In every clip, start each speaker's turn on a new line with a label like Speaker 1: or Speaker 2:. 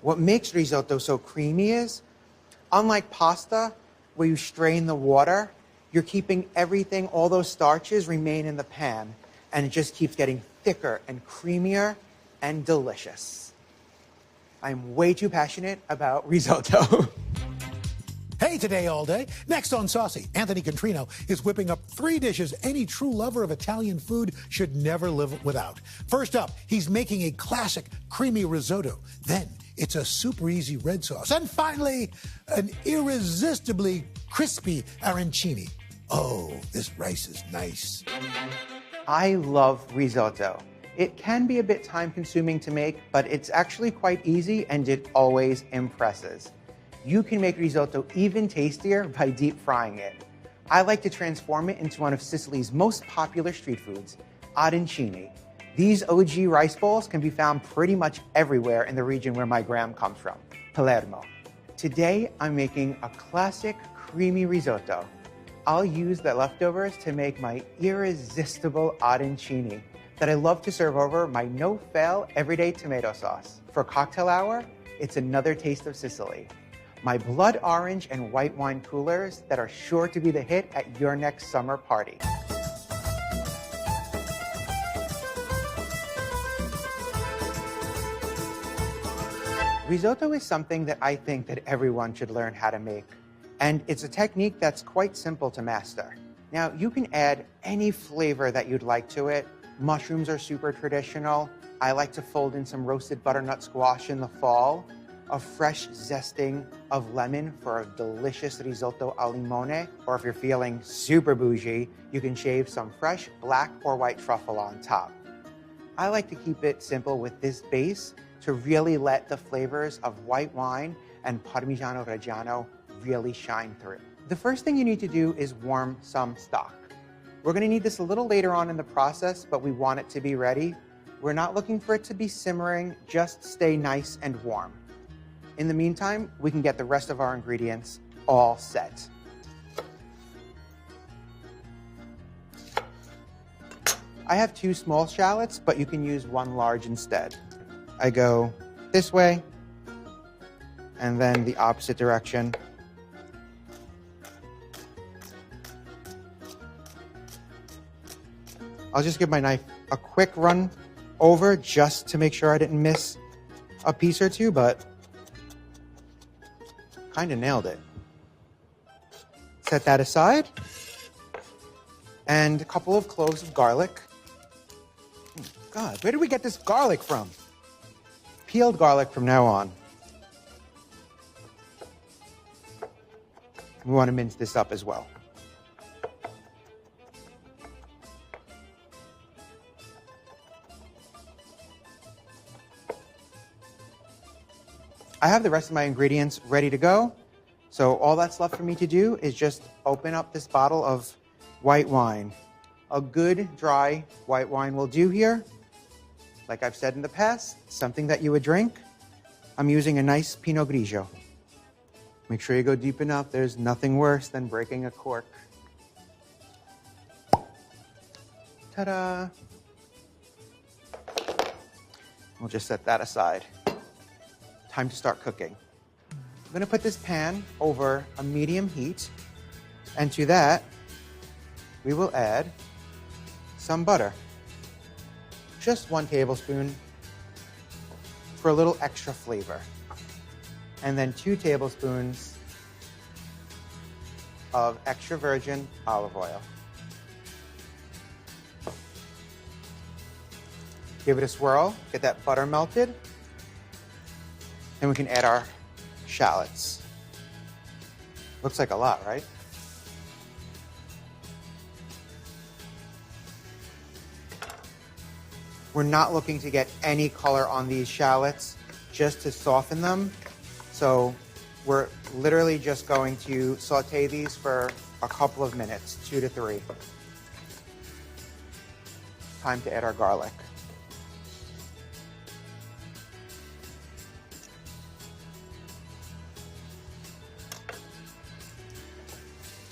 Speaker 1: What makes risotto so creamy is, unlike pasta, where you strain the water, you're keeping everything, all those starches remain in the pan, and it just keeps getting thicker and creamier and delicious. I'm way too passionate about risotto.
Speaker 2: Hey, Today All Day. Next on Saucy, Anthony Contrino is whipping up 3 dishes any true lover of Italian food should never live without. First up, he's making a classic creamy risotto. Then it's a super easy red sauce. And finally, an irresistibly crispy arancini. Oh, this rice is nice.
Speaker 1: I love risotto. It can be a bit time-consuming to make, but it's actually quite easy and it always impresses. You can make risotto even tastier by deep frying it. I like to transform it into one of Sicily's most popular street foods, arancini. These OG rice bowls can be found pretty much everywhere in the region where my gram comes from, Palermo. Today, I'm making a classic creamy risotto. I'll use the leftovers to make my irresistible arancini that I love to serve over my no-fail everyday tomato sauce. For cocktail hour, it's another taste of Sicily. My blood orange and white wine coolers that are sure to be the hit at your next summer party. Risotto is something that I think that everyone should learn how to make. And it's a technique that's quite simple to master. Now, you can add any flavor that you'd like to it. Mushrooms are super traditional. I like to fold in some roasted butternut squash in the fall. A fresh zesting of lemon for a delicious risotto al limone. Or if you're feeling super bougie, you can shave some fresh black or white truffle on top. I like to keep it simple with this base to really let the flavors of white wine and Parmigiano Reggiano really shine through. The first thing you need to do is warm some stock. We're gonna need this a little later on in the process, but we want it to be ready. We're not looking for it to be simmering, just stay nice and warm. In the meantime, we can get the rest of our ingredients all set. I have 2 small shallots, but you can use 1 large instead. I go this way, and then the opposite direction. I'll just give my knife a quick run over just to make sure I didn't miss a piece or 2, but kind of nailed it. Set that aside. And a couple of cloves of garlic. Oh, God, where did we get this garlic from? Peeled garlic from now on. We want to mince this up as well. I have the rest of my ingredients ready to go. So all that's left for me to do is just open up this bottle of white wine. A good dry white wine will do here. Like I've said in the past, something that you would drink. I'm using a nice Pinot Grigio. Make sure you go deep enough. There's nothing worse than breaking a cork. Ta-da! We'll just set that aside. Time to start cooking. I'm gonna put this pan over a medium heat, and to that, we will add some butter. Just 1 tablespoon for a little extra flavor. And then 2 tablespoons of extra virgin olive oil. Give it a swirl, get that butter melted. Then we can add our shallots. Looks like a lot, right? We're not looking to get any color on these shallots, just to soften them. So we're literally just going to saute these for a couple of minutes, 2 to 3. Time to add our garlic.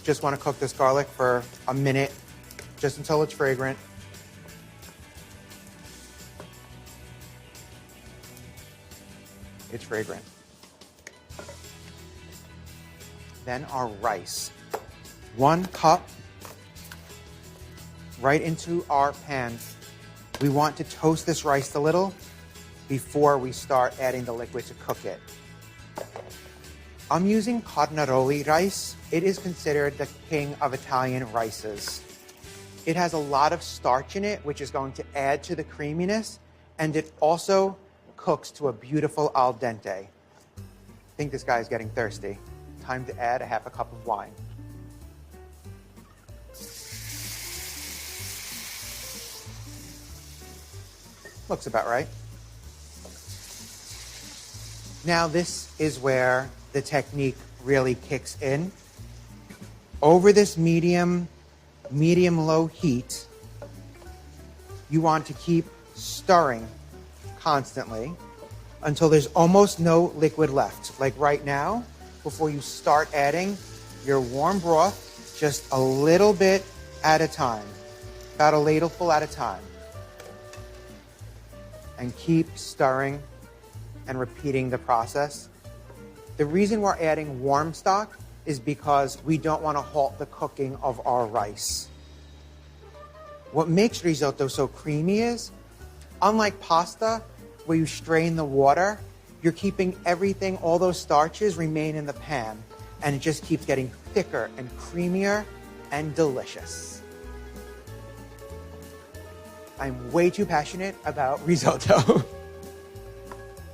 Speaker 1: Just want to cook this garlic for a minute, just until it's fragrant. It's fragrant. Then our rice. 1 cup right into our pan. We want to toast this rice a little before we start adding the liquid to cook it. I'm using Carnaroli rice. It is considered the king of Italian rices. It has a lot of starch in it, which is going to add to the creaminess, and it also cooks to a beautiful al dente. I think this guy is getting thirsty. Time to add a half a cup of wine. Looks about right. Now this is where the technique really kicks in. Over this medium-low heat, you want to keep stirring constantly until there's almost no liquid left. Like right now, before you start adding your warm broth, just a little bit at a time, about a ladleful at a time. And keep stirring and repeating the process. The reason we're adding warm stock is because we don't want to halt the cooking of our rice. What makes risotto so creamy is, unlike pasta, where you strain the water, you're keeping everything, all those starches remain in the pan, and it just keeps getting thicker and creamier and delicious. I'm way too passionate about risotto.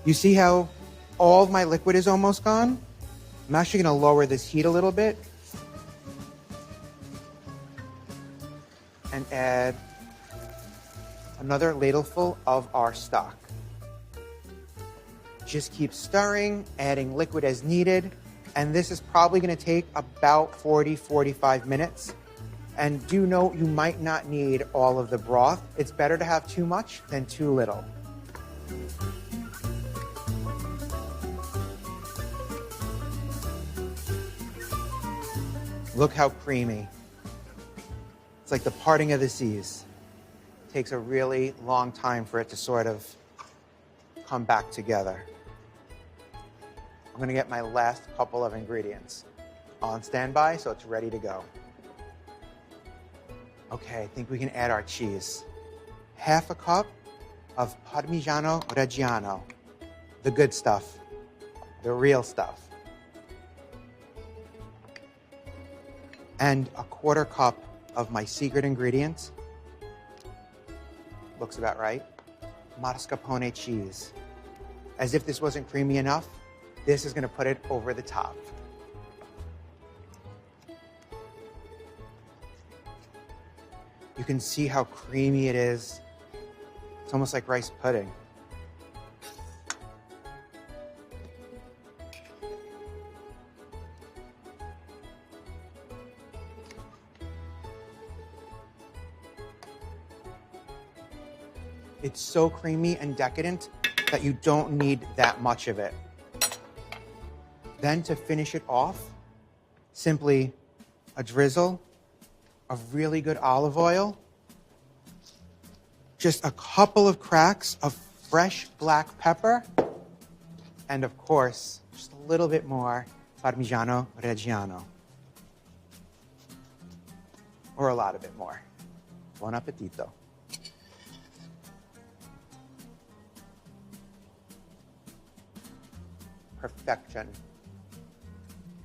Speaker 1: You see how all of my liquid is almost gone? I'm actually going to lower this heat a little bit and add another ladleful of our stock. Just keep stirring, adding liquid as needed, and this is probably going to take about 40-45 minutes. And do note, you might not need all of the broth. It's better to have too much than too little. Look how creamy. It's like the parting of the seas. It takes a really long time for it to sort of come back together. I'm gonna get my last couple of ingredients on standby so it's ready to go. Okay, I think we can add our cheese. Half a cup of Parmigiano Reggiano, the good stuff, the real stuff. And a 1/4 cup of my secret ingredient. Looks about right. Mascarpone cheese. As if this wasn't creamy enough, this is gonna put it over the top. You can see how creamy it is. It's almost like rice pudding. It's so creamy and decadent that you don't need that much of it. Then to finish it off, simply a drizzle of really good olive oil, just a couple of cracks of fresh black pepper, and of course, just a little bit more Parmigiano Reggiano. Or a lot of it more. Buon appetito. Perfection.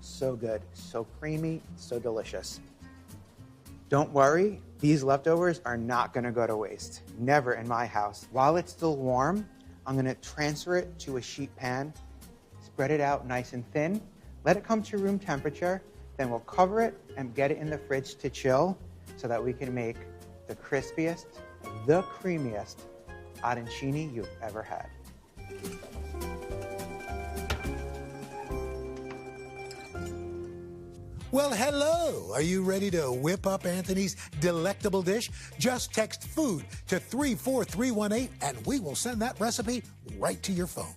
Speaker 1: So good, so creamy, so delicious. Don't worry, these leftovers are not gonna go to waste. Never in my house. While it's still warm, I'm gonna transfer it to a sheet pan, spread it out nice and thin, let it come to room temperature, then we'll cover it and get it in the fridge to chill so that we can make the crispiest, the creamiest arancini you've ever had.
Speaker 2: Well, hello. Are you ready to whip up Anthony's delectable dish? Just text food to 34318 and we will send that recipe right to your phone.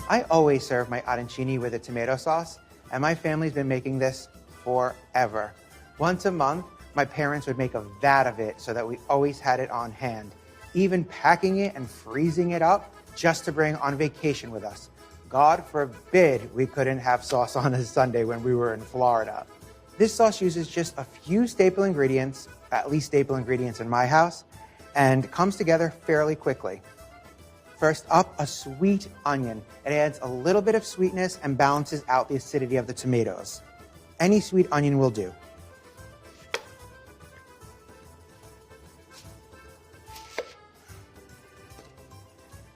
Speaker 1: I always serve my arancini with a tomato sauce, and my family's been making this forever. Once a month, my parents would make a vat of it so that we always had it on hand. even packing it and freezing it up just to bring on vacation with us. God forbid we couldn't have sauce on a Sunday when we were in Florida. This sauce uses just a few staple ingredients, at least staple ingredients in my house, and comes together fairly quickly. First up, a sweet onion. It adds a little bit of sweetness and balances out the acidity of the tomatoes. Any sweet onion will do.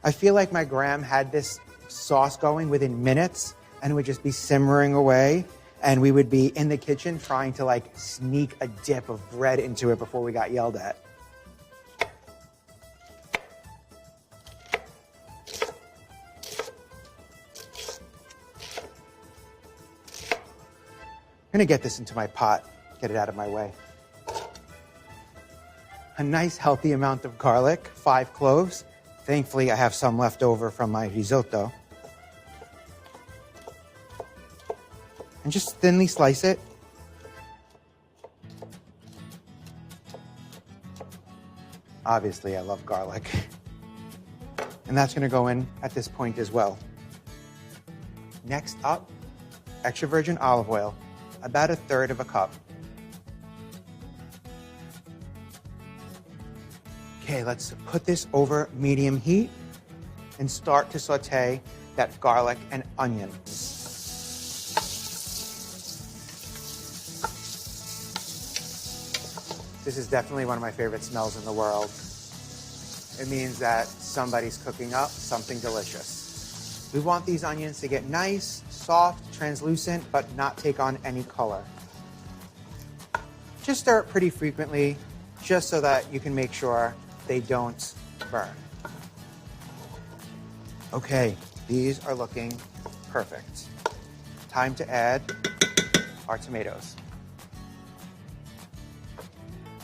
Speaker 1: I feel like my gram had this sauce going within minutes and would just be simmering away, and we would be in the kitchen trying to like sneak a dip of bread into it before we got yelled at. I'm gonna get this into my pot, get it out of my way. A nice healthy amount of garlic, 5 cloves. Thankfully, I have some left over from my risotto. And just thinly slice it. Obviously, I love garlic. And that's gonna go in at this point as well. Next up, extra virgin olive oil, about 1/3 cup. Okay, let's put this over medium heat and start to saute that garlic and onion. This is definitely one of my favorite smells in the world. It means that somebody's cooking up something delicious. We want these onions to get nice, soft, translucent, but not take on any color. Just stir it pretty frequently, just so that you can make sure they don't burn. Okay, these are looking perfect. Time to add our tomatoes.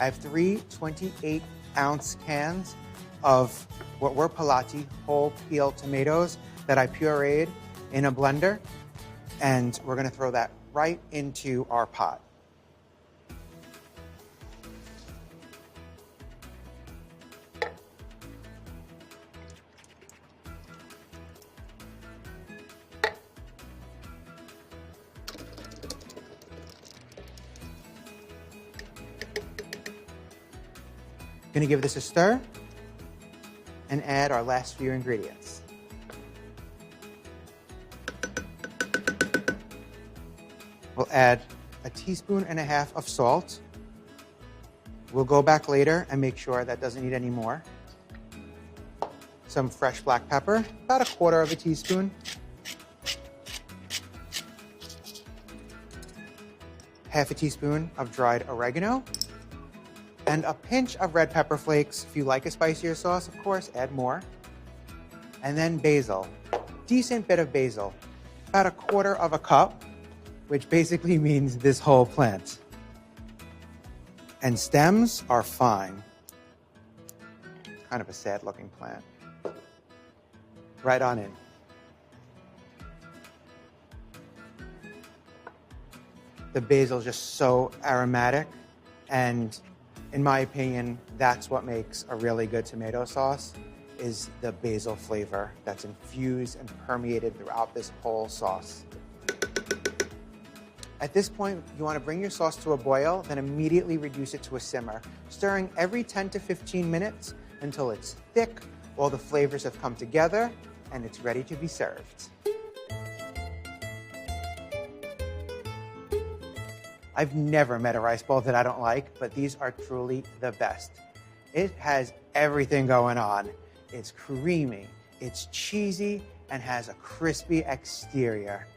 Speaker 1: I have 3 28-ounce cans of what were pelati, whole peel tomatoes that I pureed in a blender, and we're gonna throw that right into our pot. Gonna give this a stir and add our last few ingredients. We'll add 1.5 teaspoons of salt. We'll go back later and make sure that doesn't need any more. Some fresh black pepper, about 1/4 teaspoon. Half a teaspoon of dried oregano. And a pinch of red pepper flakes. If you like a spicier sauce, of course, add more. And then basil, decent bit of basil, about 1/4 cup, which basically means this whole plant. And stems are fine. Kind of a sad looking plant. Right on in. The basil is just so aromatic, and in my opinion, that's what makes a really good tomato sauce, is the basil flavor that's infused and permeated throughout this whole sauce. At this point, you want to bring your sauce to a boil, then immediately reduce it to a simmer, stirring every 10 to 15 minutes until it's thick, all the flavors have come together, and it's ready to be served. I've never met a rice bowl that I don't like, but these are truly the best. It has everything going on. It's creamy, it's cheesy, and has a crispy exterior.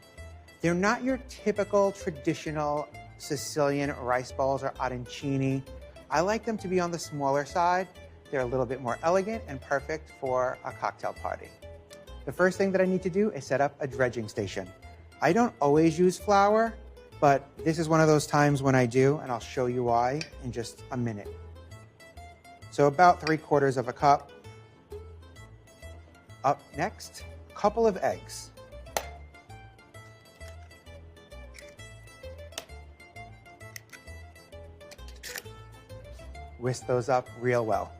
Speaker 1: They're not your typical traditional Sicilian rice balls or arancini. I like them to be on the smaller side. They're a little bit more elegant and perfect for a cocktail party. The first thing that I need to do is set up a dredging station. I don't always use flour, but this is one of those times when I do, and I'll show you why in just a minute. So about 3/4 cup. Up next, a couple of eggs. Whisk those up real well.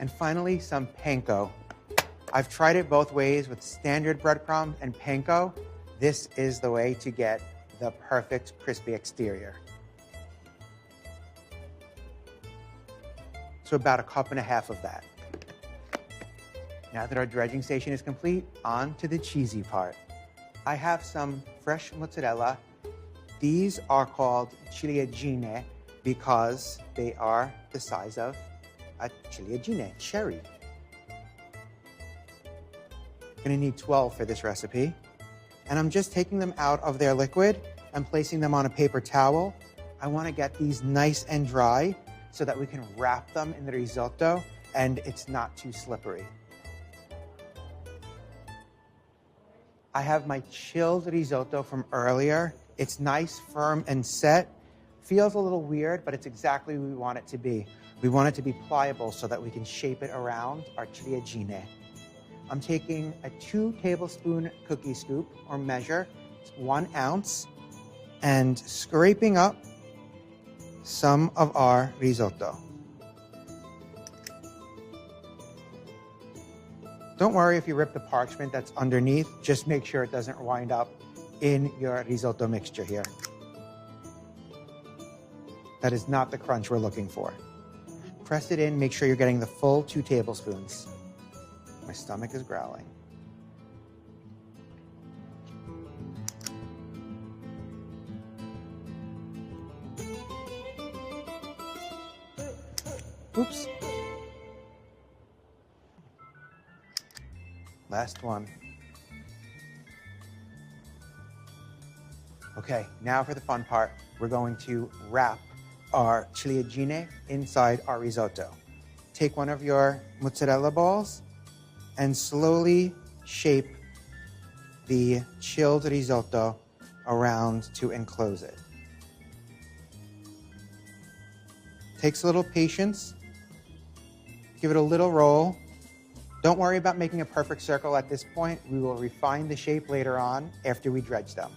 Speaker 1: And finally, some panko. I've tried it both ways with standard breadcrumbs and panko. This is the way to get the perfect crispy exterior. So about 1.5 cups of that. Now that our dredging station is complete, on to the cheesy part. I have some fresh mozzarella. These are called ciliegine because they are the size of a ciliegine, cherry. I'm gonna need 12 for this recipe. And I'm just taking them out of their liquid and placing them on a paper towel. I wanna get these nice and dry so that we can wrap them in the risotto and it's not too slippery. I have my chilled risotto from earlier. It's nice, firm, and set. Feels a little weird, but it's exactly what we want it to be. We want it to be pliable so that we can shape it around our ciliegine. I'm taking a 2 tablespoon cookie scoop or measure, it's 1 ounce, and scraping up some of our risotto. Don't worry if you rip the parchment that's underneath, just make sure it doesn't wind up in your risotto mixture here. That is not the crunch we're looking for. Press it in, make sure you're getting the full 2 tablespoons. My stomach is growling. Oops. Last one. Okay, now for the fun part. We're going to wrap our ciliegine inside our risotto. Take one of your mozzarella balls and slowly shape the chilled risotto around to enclose it. Takes a little patience. Give it a little roll. Don't worry about making a perfect circle at this point. We will refine the shape later on after we dredge them.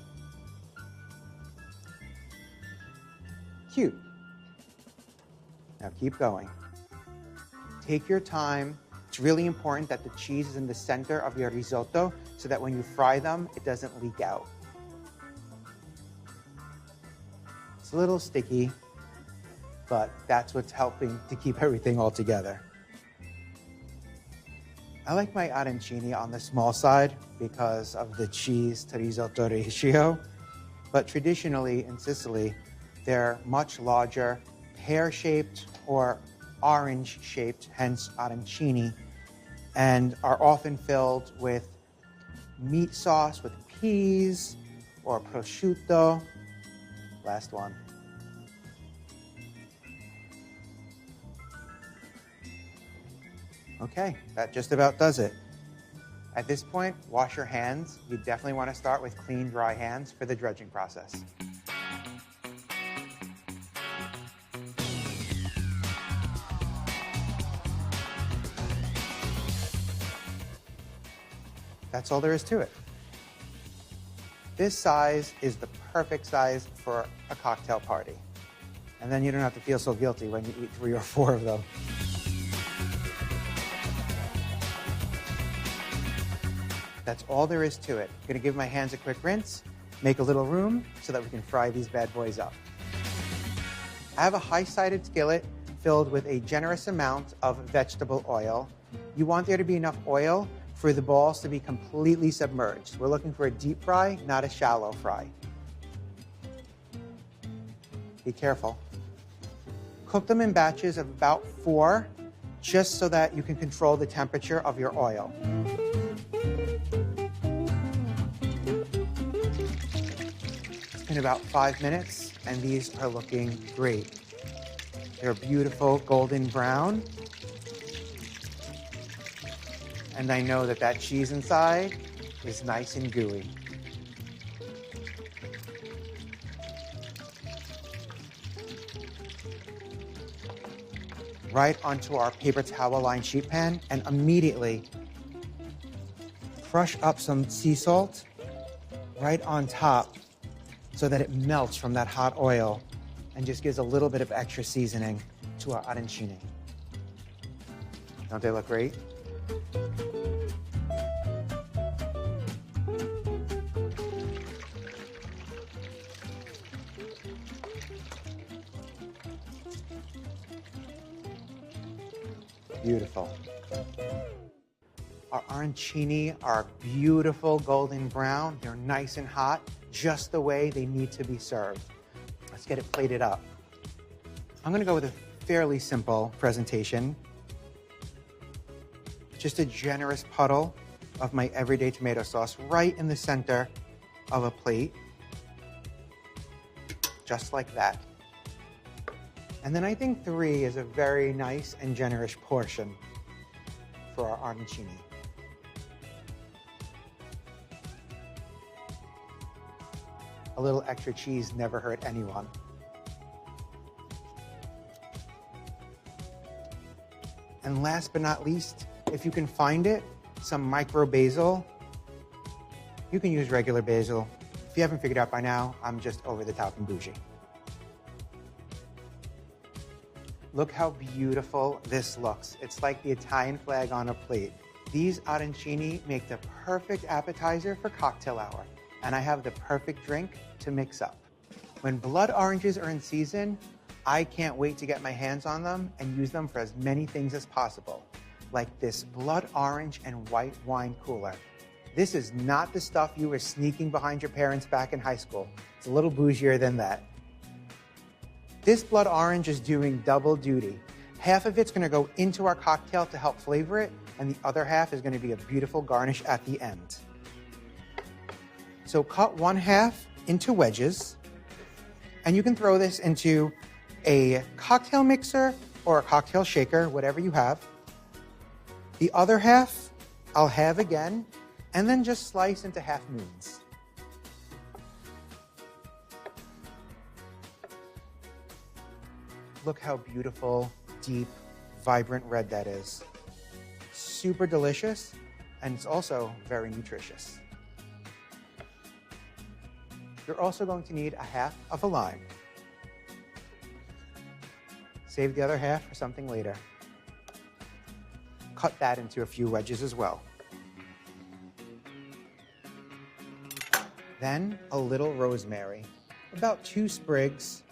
Speaker 1: Cute. Now keep going. Take your time. It's really important that the cheese is in the center of your risotto so that when you fry them, it doesn't leak out. It's a little sticky, but that's what's helping to keep everything all together. I like my arancini on the small side because of the cheese to risotto ratio, but traditionally in Sicily, they're much larger, pear-shaped or orange-shaped, hence arancini, and are often filled with meat sauce with peas or prosciutto. Last one. Okay, that just about does it. At this point, wash your hands. You definitely want to start with clean, dry hands for the dredging process. That's all there is to it. This size is the perfect size for a cocktail party. And then you don't have to feel so guilty when you eat 3 or 4 of them. That's all there is to it. I'm gonna give my hands a quick rinse, make a little room so that we can fry these bad boys up. I have a high-sided skillet filled with a generous amount of vegetable oil. You want there to be enough oil for the balls to be completely submerged. We're looking for a deep fry, not a shallow fry. Be careful. Cook them in batches of about 4, just so that you can control the temperature of your oil. In about 5 minutes, and these are looking great. They're beautiful golden brown. And I know that that cheese inside is nice and gooey. Right onto our paper towel lined sheet pan, and immediately crush up some sea salt right on top so that it melts from that hot oil and just gives a little bit of extra seasoning to our arancini. Don't they look great? Beautiful. Our arancini are beautiful golden brown. They're nice and hot, just the way they need to be served. Let's get it plated up. I'm gonna go with a fairly simple presentation. Just a generous puddle of my everyday tomato sauce right in the center of a plate. Just like that. And then I think 3 is a very nice and generous portion for our arancini. A little extra cheese never hurt anyone. And last but not least, if you can find it, some micro basil. You can use regular basil. If you haven't figured out by now, I'm just over the top and bougie. Look how beautiful this looks. It's like the Italian flag on a plate. These arancini make the perfect appetizer for cocktail hour, and I have the perfect drink to mix up. When blood oranges are in season, I can't wait to get my hands on them and use them for as many things as possible, like this blood orange and white wine cooler. This is not the stuff you were sneaking behind your parents back in high school. It's a little bougier than that. This blood orange is doing double duty. Half of it's gonna go into our cocktail to help flavor it, and the other half is gonna be a beautiful garnish at the end. So cut 1/2 into wedges, and you can throw this into a cocktail mixer or a cocktail shaker, whatever you have. The other half, I'll halve again, and then just slice into half moons. Look how beautiful, deep, vibrant red that is. Super delicious, and it's also very nutritious. You're also going to need 1/2 of a lime. Save the other half for something later. Cut that into a few wedges as well. Then a little rosemary, about 2 sprigs.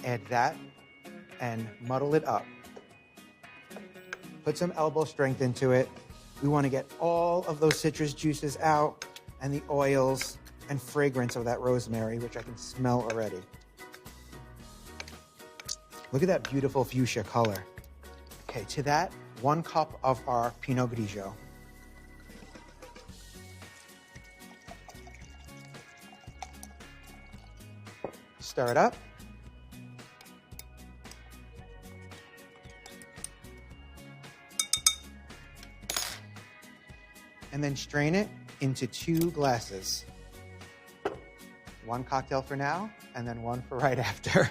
Speaker 1: Add that and muddle it up. Put some elbow strength into it. We want to get all of those citrus juices out and the oils and fragrance of that rosemary, which I can smell already. Look at that beautiful fuchsia color. Okay, to that, 1 cup of our Pinot Grigio. Stir it up. And then strain it into 2 glasses. 1 cocktail for now, and then 1 for right after.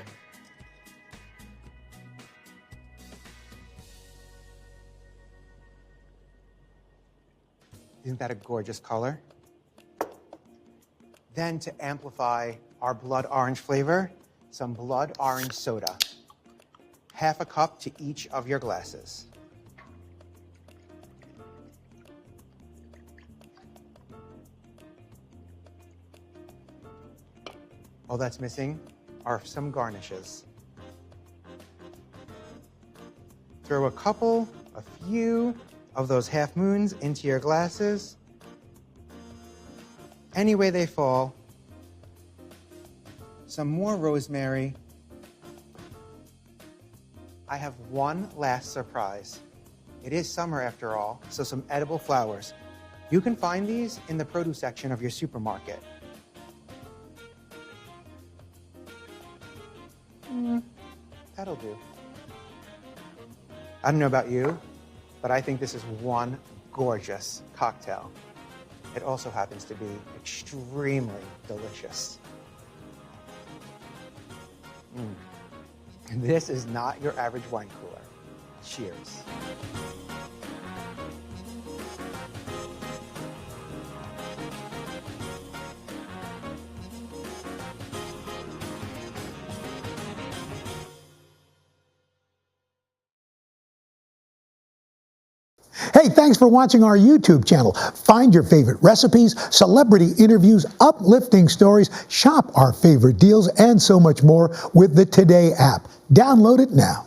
Speaker 1: Isn't that a gorgeous color? Then to amplify our blood orange flavor, some blood orange soda. 1/2 cup to each of your glasses. All that's missing are some garnishes. Throw a few of those half moons into your glasses. Any way they fall. Some more rosemary. I have one last surprise. It is summer after all, so some edible flowers. You can find these in the produce section of your supermarket. That'll do. I don't know about you, but I think this is one gorgeous cocktail. It also happens to be extremely delicious. This is not your average wine cooler. Cheers.
Speaker 2: Hey, thanks for watching our YouTube channel. Find your favorite recipes, celebrity interviews, uplifting stories, shop our favorite deals, and so much more with the Today app. Download it now.